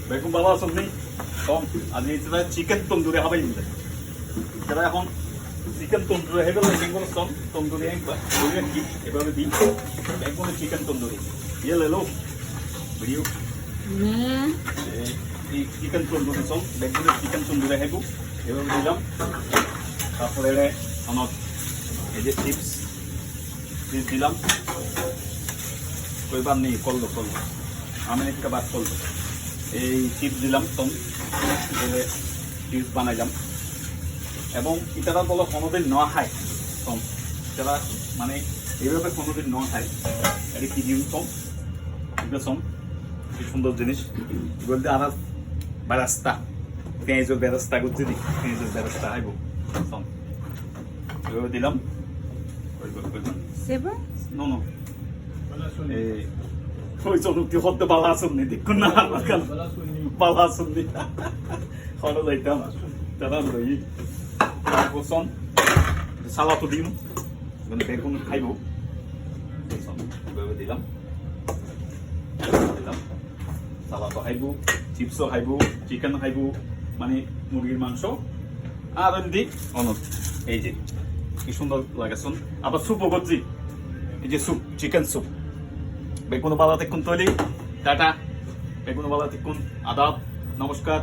বেগুন ভালো আছেন নি? কম আজ এটা চিকেন তন্দুরি হবাই মিলে এটা এখন চিকেন তন্দুরি হেবে বেঙ্গল সম তন্দুরি একবার বলবেন কি এভাবে দিই বেগুন চিকেন তন্দুরি ইয়ে লেলো ভিডিও এই চিকেন তন্দুরি সম বেগুন চিকেন তন্দুরি হেবু এভাবে দিলাম তারপরে এটা আমার এই যে চিপস দিলাম কইবার নেই করলো আমি একটা বাদ করলো এই চিপস দিলাম তখন চিপস বানাইলাম এবং ইতারা বলো কোনোদিন ন খায় কম তারা মানে এইভাবে কোনোদিন ন খায় এটা কি দিন কম এগুলো সম কি সুন্দর জিনিস বলতে আর বেরাস্তা পেঁয়াজের বেরাস্তা করতে দিই পেঁয়াজের বেরাস্তা খাইব কম এভাবে দিলাম নো নো এই ওই চলুক হতে ভালো আসুন নি দেখুন না ভালো আসুন নি হলো যাইতাম দাদা লই বসন সালাতো দিম মানে বেগুন খাইব দিলাম সালাতো খাইব চিপসও খাইব চিকেন খাইব মানে মুরগির মাংস আর এমনি অনত এই যে কি সুন্দর লাগাছুন আবার স্যুপও করছি এই যে স্যুপ চিকেন স্যুপ বেগুন বালা তেকুন তৈরি টাটা বেগুন বালা তেকুন আদাব নমস্কার।